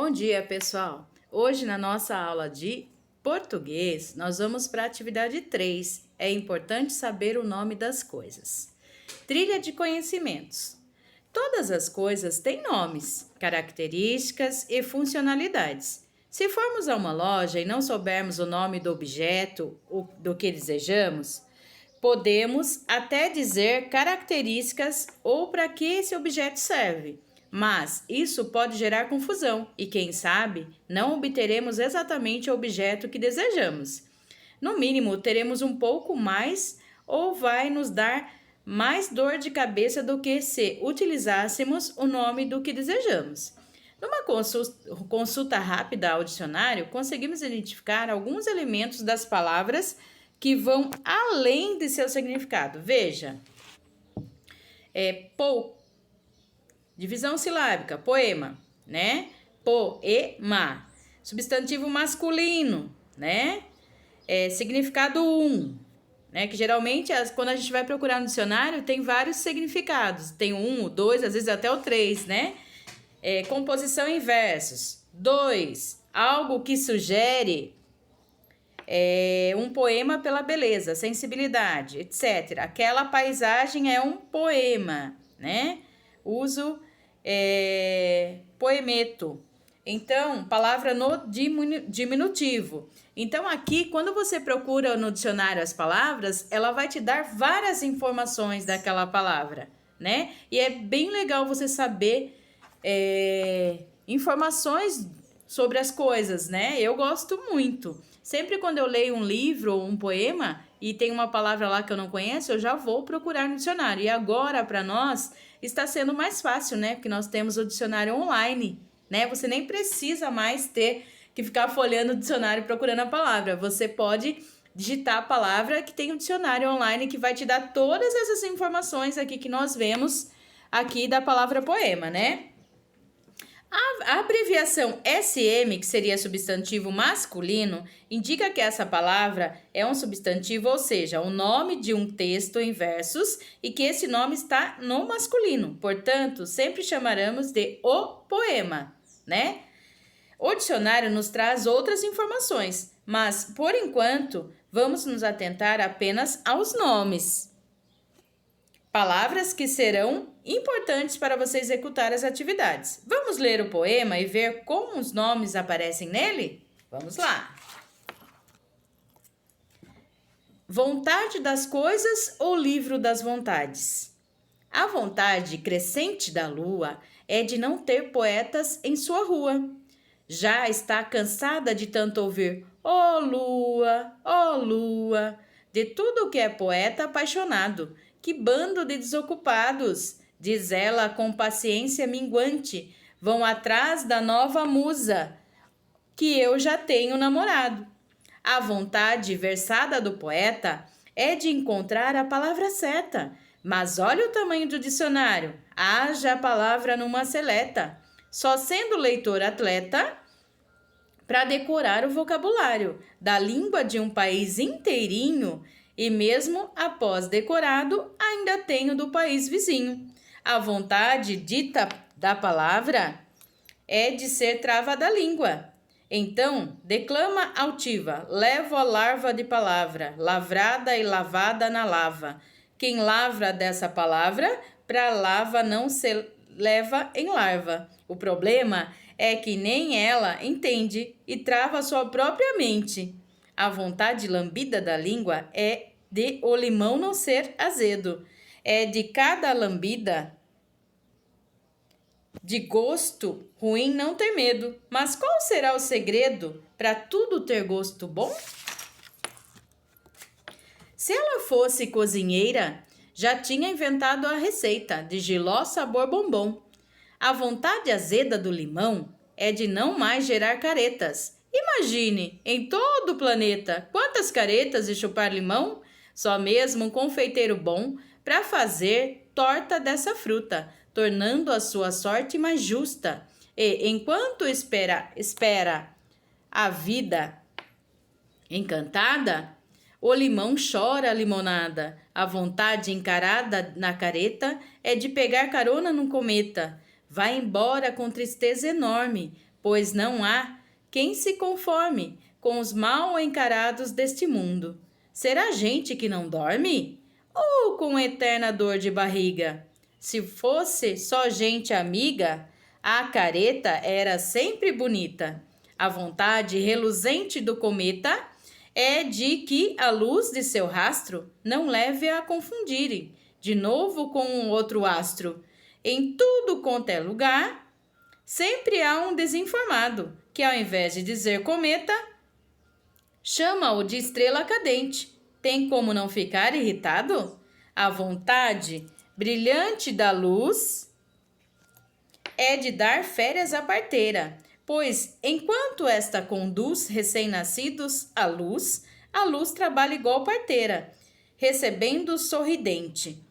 Bom dia, pessoal! Hoje, na nossa aula de português, nós vamos para a atividade 3. É importante saber o nome das coisas. Trilha de conhecimentos. Todas as coisas têm nomes, características e funcionalidades. Se formos a uma loja e não soubermos o nome do objeto ou do que desejamos, podemos até dizer características ou para que esse objeto serve. Mas isso pode gerar confusão e, quem sabe, não obteremos exatamente o objeto que desejamos. No mínimo, teremos um pouco mais ou vai nos dar mais dor de cabeça do que se utilizássemos o nome do que desejamos. Numa consulta rápida ao dicionário, conseguimos identificar alguns elementos das palavras que vão além de seu significado. Veja, divisão silábica, poema, né? Poema. Substantivo masculino, né? Significado né? Que geralmente, quando a gente vai procurar no dicionário, tem vários significados. Tem o 2, às vezes até o 3, né? Composição em versos. 2, algo que sugere um poema pela beleza, sensibilidade, etc. Aquela paisagem é um poema, né? Uso poemeto. Então, palavra no diminutivo. Então, aqui, quando você procura no dicionário as palavras, ela vai te dar várias informações daquela palavra, né? E é bem legal você saber informações sobre as coisas, né? Eu gosto muito. Sempre quando eu leio um livro ou um poema e tem uma palavra lá que eu não conheço, eu já vou procurar no dicionário. E agora, para nós, está sendo mais fácil, né? Porque nós temos o dicionário online, né? Você nem precisa mais ter que ficar folheando o dicionário procurando a palavra. Você pode digitar a palavra que tem um dicionário online que vai te dar todas essas informações aqui que nós vemos aqui da palavra poema, né? A abreviação SM, que seria substantivo masculino, indica que essa palavra é um substantivo, ou seja, o nome de um texto em versos e que esse nome está no masculino. Portanto, sempre chamaremos de o poema, né? O dicionário nos traz outras informações, mas, por enquanto, vamos nos atentar apenas aos nomes. Palavras que serão importantes para você executar as atividades. Vamos ler o poema e ver como os nomes aparecem nele? Vamos lá! Vontade das coisas ou livro das vontades? A vontade crescente da lua é de não ter poetas em sua rua. Já está cansada de tanto ouvir ó lua, de tudo o que é poeta apaixonado. Que bando de desocupados, diz ela com paciência minguante, vão atrás da nova musa, que eu já tenho namorado. A vontade versada do poeta é de encontrar a palavra certa, mas olha o tamanho do dicionário, haja a palavra numa seleta, só sendo leitor atleta para decorar o vocabulário da língua de um país inteirinho. E mesmo após decorado, ainda tenho do país vizinho. A vontade dita da palavra é de ser trava da língua. Então, declama altiva, levo a larva de palavra, lavrada e lavada na lava. Quem lavra dessa palavra, pra lava não se leva em larva. O problema é que nem ela entende e trava sua própria mente. A vontade lambida da língua é de o limão não ser azedo. É de cada lambida de gosto ruim não ter medo. Mas qual será o segredo para tudo ter gosto bom? Se ela fosse cozinheira, já tinha inventado a receita de jiló sabor bombom. A vontade azeda do limão é de não mais gerar caretas. Imagine, em todo o planeta, quantas caretas de chupar limão? Só mesmo um confeiteiro bom para fazer torta dessa fruta, tornando a sua sorte mais justa. E enquanto espera a vida encantada, o limão chora a limonada. A vontade encarada na careta é de pegar carona num cometa. Vai embora com tristeza enorme, pois não há quem se conforme com os mal encarados deste mundo. Será gente que não dorme? Ou com eterna dor de barriga? Se fosse só gente amiga, a careta era sempre bonita. A vontade reluzente do cometa é de que a luz de seu rastro não leve a confundirem de novo com um outro astro. Em tudo quanto é lugar, sempre há um desinformado que, ao invés de dizer cometa, chama-o de estrela cadente. Tem como não ficar irritado? A vontade brilhante da luz é de dar férias à parteira, pois enquanto esta conduz recém-nascidos à luz, a luz trabalha igual parteira, recebendo sorridente.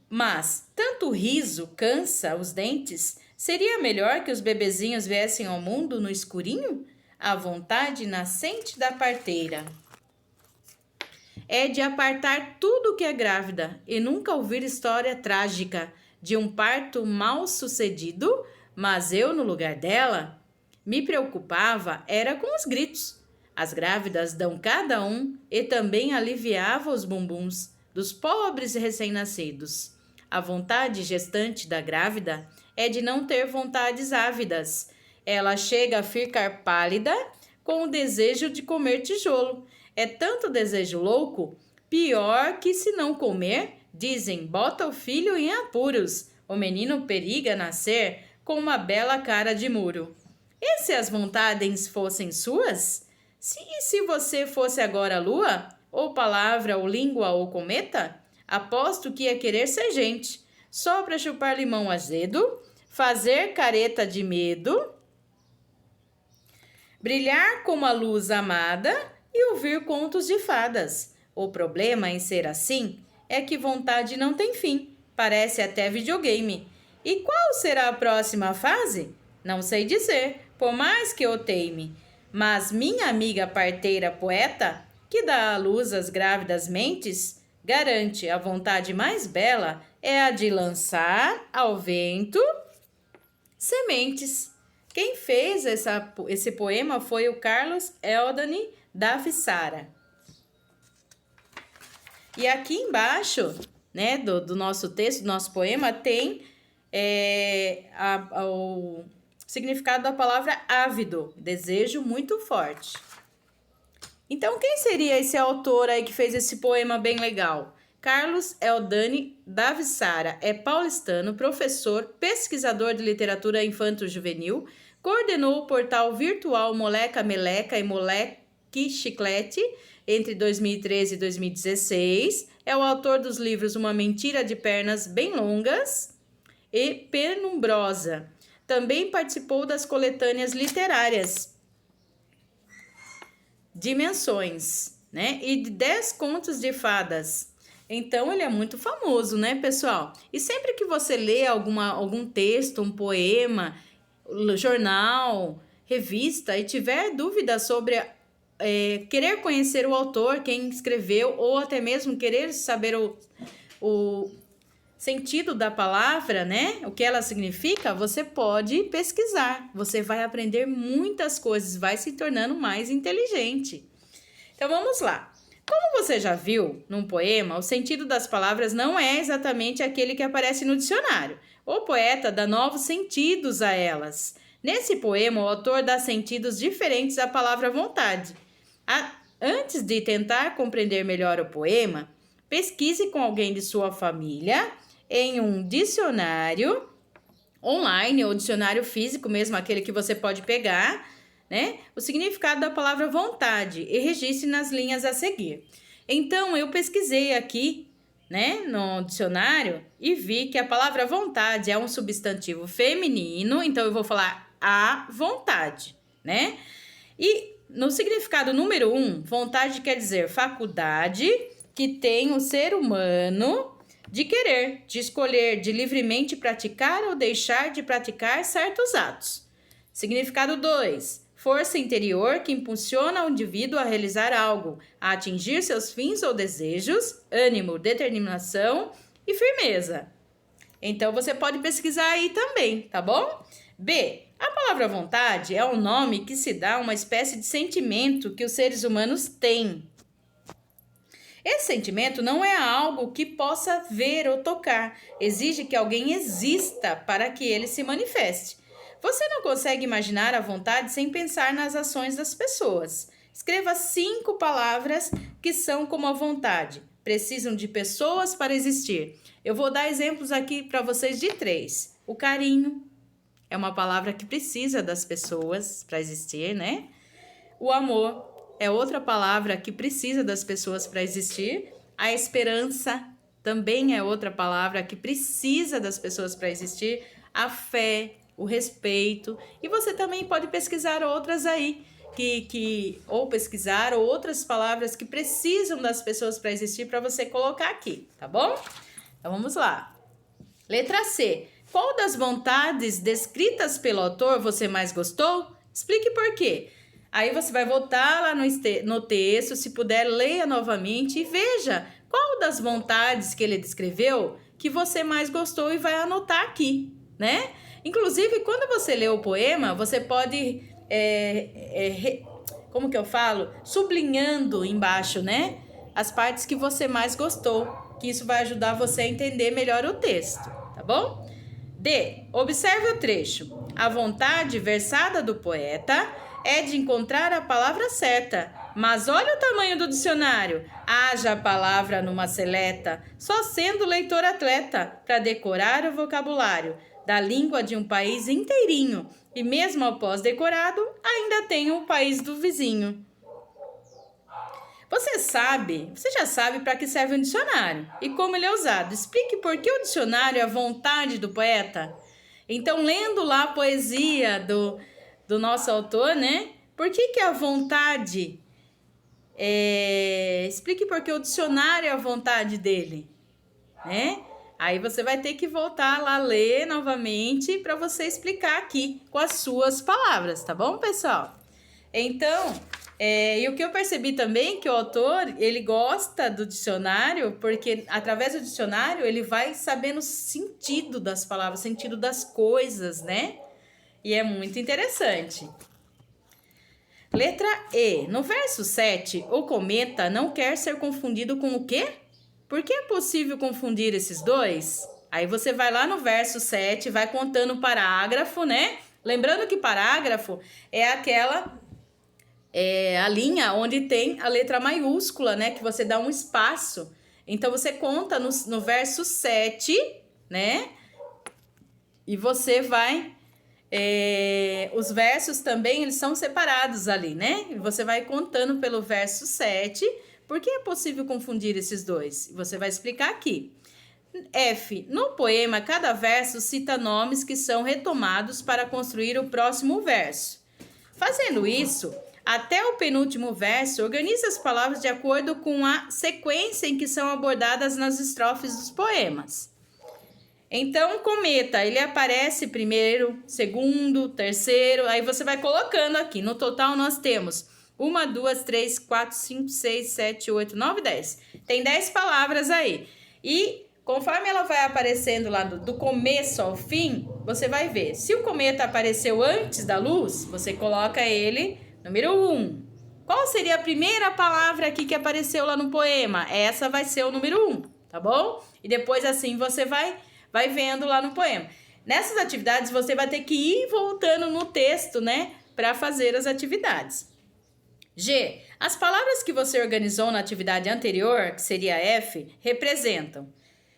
Mas tanto riso cansa os dentes, seria melhor que os bebezinhos viessem ao mundo no escurinho? A vontade nascente da parteira é de apartar tudo que é grávida e nunca ouvir história trágica de um parto mal sucedido, mas eu, no lugar dela, me preocupava era com os gritos. As grávidas dão cada um e também aliviava os bumbuns dos pobres recém-nascidos. A vontade gestante da grávida é de não ter vontades ávidas. Ela chega a ficar pálida com o desejo de comer tijolo. É tanto desejo louco, pior que se não comer, dizem, bota o filho em apuros. O menino periga nascer com uma bela cara de muro. E se as vontades fossem suas? Se você fosse agora a lua, ou palavra, ou língua, ou cometa, aposto que ia querer ser gente, só para chupar limão azedo, fazer careta de medo, brilhar como a luz amada e ouvir contos de fadas. O problema em ser assim é que vontade não tem fim, parece até videogame. E qual será a próxima fase? Não sei dizer, por mais que eu teime. Mas minha amiga parteira poeta, que dá à luz às grávidas mentes, garante a vontade mais bela é a de lançar ao vento sementes. Quem fez esse poema foi o Carlos Eldani Davissara. E aqui embaixo, né, do nosso texto, do nosso poema, tem o significado da palavra ávido, desejo muito forte. Então, quem seria esse autor aí que fez esse poema bem legal? Carlos Eldani Davissara é paulistano, professor, pesquisador de literatura infanto-juvenil, coordenou o portal virtual Moleca Meleca e Moleque Chiclete entre 2013 e 2016. É o autor dos livros Uma Mentira de Pernas Bem Longas e Penumbrosa. Também participou das coletâneas literárias Dimensões, né? E de 10 contos de fadas. Então, ele é muito famoso, né, pessoal? E sempre que você lê algum texto, um poema, jornal, revista, e tiver dúvida sobre querer conhecer o autor, quem escreveu, ou até mesmo querer saber o sentido da palavra, né? O que ela significa, você pode pesquisar. Você vai aprender muitas coisas, vai se tornando mais inteligente. Então, vamos lá. Como você já viu num poema, o sentido das palavras não é exatamente aquele que aparece no dicionário. O poeta dá novos sentidos a elas. Nesse poema, o autor dá sentidos diferentes à palavra vontade. Antes de tentar compreender melhor o poema, pesquise com alguém de sua família em um dicionário online ou dicionário físico mesmo, aquele que você pode pegar, né? O significado da palavra vontade e registre nas linhas a seguir. Então, eu pesquisei aqui, né, no dicionário e vi que a palavra vontade é um substantivo feminino, então eu vou falar a vontade, né? E no significado número 1, vontade quer dizer faculdade que tem o ser humano de querer, de escolher, de livremente praticar ou deixar de praticar certos atos. Significado 2, força interior que impulsiona o indivíduo a realizar algo, a atingir seus fins ou desejos, ânimo, determinação e firmeza. Então, você pode pesquisar aí também, tá bom? B, A palavra vontade é um nome que se dá a uma espécie de sentimento que os seres humanos têm. Esse sentimento não é algo que possa ver ou tocar, exige que alguém exista para que ele se manifeste. Você não consegue imaginar a vontade sem pensar nas ações das pessoas. Escreva 5 palavras que são como a vontade. Precisam de pessoas para existir. Eu vou dar exemplos aqui para vocês de 3. O carinho é uma palavra que precisa das pessoas para existir, né? O amor é outra palavra que precisa das pessoas para existir. A esperança também é outra palavra que precisa das pessoas para existir. A fé, o respeito. E você também pode pesquisar outras aí, ou pesquisar outras palavras que precisam das pessoas para existir para você colocar aqui, tá bom? Então vamos lá. Letra C. Qual das vontades descritas pelo autor você mais gostou? Explique por quê. Aí você vai voltar lá no texto, se puder, leia novamente e veja qual das vontades que ele descreveu que você mais gostou e vai anotar aqui, né? Inclusive, quando você lê o poema, você pode, como que eu falo? Sublinhando embaixo, né? As partes que você mais gostou, que isso vai ajudar você a entender melhor o texto, tá bom? D. Observe o trecho. A vontade versada do poeta é de encontrar a palavra certa. Mas olha o tamanho do dicionário. Haja a palavra numa seleta, só sendo leitor atleta, para decorar o vocabulário da língua de um país inteirinho. E mesmo após decorado, ainda tem o país do vizinho. Você já sabe para que serve um dicionário e como ele é usado. Explique por que o dicionário é a vontade do poeta. Então, lendo lá a poesia do nosso autor, né? Por que a vontade? Explique por que o dicionário é a vontade dele, né? Aí você vai ter que voltar lá, ler novamente para você explicar aqui com as suas palavras, tá bom, pessoal? Então, e o que eu percebi também que o autor, ele gosta do dicionário, porque através do dicionário ele vai sabendo o sentido das palavras, o sentido das coisas, né? E é muito interessante. Letra E. No verso 7, o cometa não quer ser confundido com o quê? Por que é possível confundir esses dois? Aí você vai lá no verso 7, vai contando o parágrafo, né? Lembrando que parágrafo é a linha onde tem a letra maiúscula, né? Que você dá um espaço. Então, você conta no verso 7, né? E você vai... os versos também, eles são separados ali, né? E você vai contando pelo verso 7. Por que é possível confundir esses dois? Você vai explicar aqui. F. No poema, cada verso cita nomes que são retomados para construir o próximo verso. Fazendo isso, até o penúltimo verso, organiza as palavras de acordo com a sequência em que são abordadas nas estrofes dos poemas. Então, o cometa, ele aparece primeiro, segundo, terceiro, aí você vai colocando aqui. No total, nós temos 1, 2, 3, 4, 5, 6, 7, 8, 9, 10. Tem 10 palavras aí. E conforme ela vai aparecendo lá do começo ao fim, você vai ver. Se o cometa apareceu antes da luz, você coloca ele número 1. Qual seria a primeira palavra aqui que apareceu lá no poema? Essa vai ser o número 1, tá bom? E depois assim você vai vendo lá no poema. Nessas atividades você vai ter que ir voltando no texto, né? Para fazer as atividades. G. As palavras que você organizou na atividade anterior, que seria F, representam.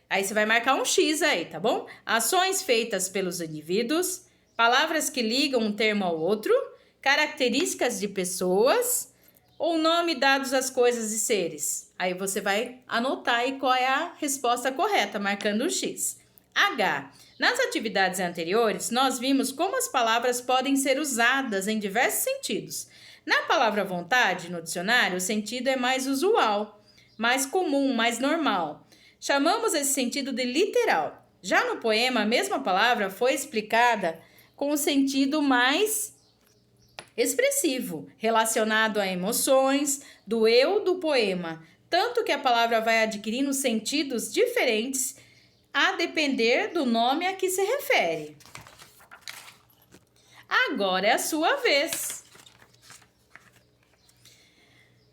Aí você vai marcar um X aí, tá bom? Ações feitas pelos indivíduos, palavras que ligam um termo ao outro, características de pessoas ou nome dados às coisas e seres. Aí você vai anotar aí qual é a resposta correta, marcando o X. H. Nas atividades anteriores, nós vimos como as palavras podem ser usadas em diversos sentidos. Na palavra vontade, no dicionário, o sentido é mais usual, mais comum, mais normal. Chamamos esse sentido de literal. Já no poema, a mesma palavra foi explicada com o sentido mais expressivo, relacionado a emoções do eu do poema, tanto que a palavra vai adquirindo sentidos diferentes a depender do nome a que se refere. Agora é a sua vez.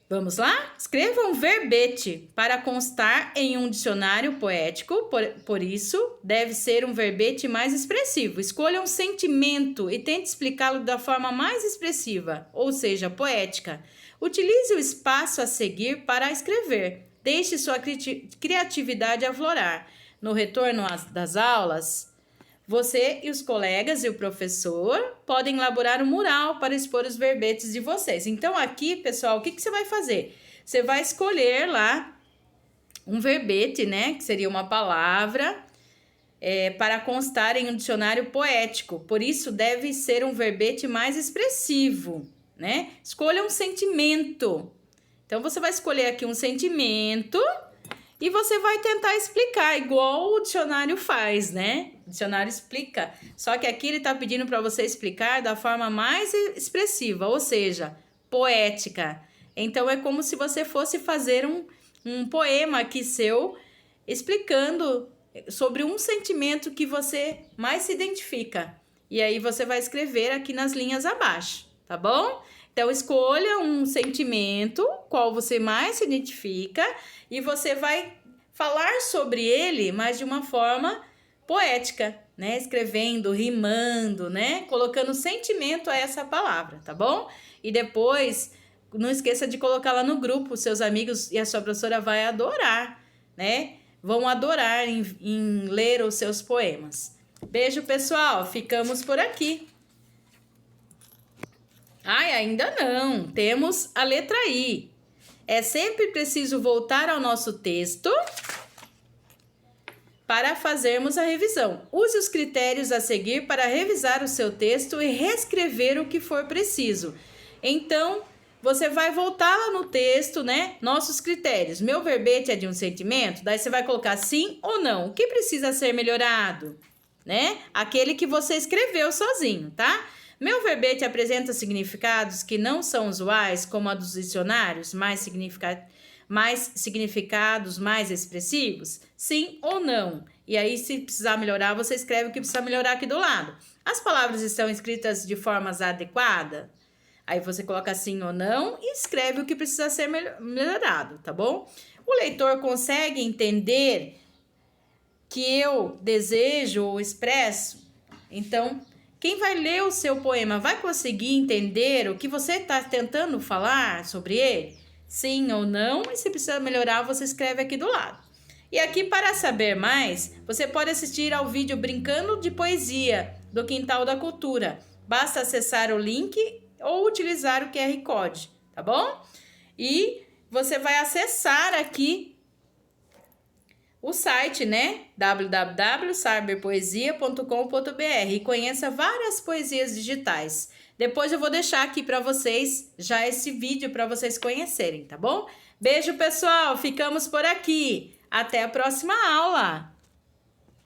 Vamos lá? Escreva um verbete para constar em um dicionário poético, por isso deve ser um verbete mais expressivo. Escolha um sentimento e tente explicá-lo da forma mais expressiva, ou seja, poética. Utilize o espaço a seguir para escrever. Deixe sua criatividade aflorar. No retorno das aulas, você e os colegas e o professor podem elaborar um mural para expor os verbetes de vocês. Então, aqui, pessoal, o que você vai fazer? Você vai escolher lá um verbete, né? Que seria uma palavra para constar em um dicionário poético. Por isso, deve ser um verbete mais expressivo, né? Escolha um sentimento. Então, você vai escolher aqui um sentimento e você vai tentar explicar, igual o dicionário faz, né? O dicionário explica. Só que aqui ele está pedindo para você explicar da forma mais expressiva, ou seja, poética. Então, é como se você fosse fazer um poema aqui seu, explicando sobre um sentimento que você mais se identifica. E aí, você vai escrever aqui nas linhas abaixo, tá bom? Então, escolha um sentimento, qual você mais se identifica, e você vai falar sobre ele, mas de uma forma poética, né? Escrevendo, rimando, né? Colocando sentimento a essa palavra, tá bom? E depois, não esqueça de colocar lá no grupo, seus amigos e a sua professora vai adorar, né? Vão adorar em ler os seus poemas. Beijo, pessoal! Ficamos por aqui. Ai, ainda não. Temos a letra I. É sempre preciso voltar ao nosso texto para fazermos a revisão. Use os critérios a seguir para revisar o seu texto e reescrever o que for preciso. Então, você vai voltar lá no texto, né? Nossos critérios. Meu verbete é de um sentimento? Daí você vai colocar sim ou não. O que precisa ser melhorado? Né? Aquele que você escreveu sozinho, tá? Meu verbete apresenta significados que não são usuais, como a dos dicionários, mais significados mais expressivos? Sim ou não? E aí, se precisar melhorar, você escreve o que precisa melhorar aqui do lado. As palavras estão escritas de forma adequada? Aí você coloca sim ou não e escreve o que precisa ser melhorado, tá bom? O leitor consegue entender que eu desejo ou expresso? Então, quem vai ler o seu poema vai conseguir entender o que você está tentando falar sobre ele? Sim ou não? E se precisa melhorar, você escreve aqui do lado. E aqui, para saber mais, você pode assistir ao vídeo Brincando de Poesia, do Quintal da Cultura. Basta acessar o link ou utilizar o QR Code, tá bom? E você vai acessar aqui o site, né? www.cyberpoesia.com.br e conheça várias poesias digitais. Depois eu vou deixar aqui para vocês já esse vídeo para vocês conhecerem, tá bom? Beijo, pessoal! Ficamos por aqui. Até a próxima aula!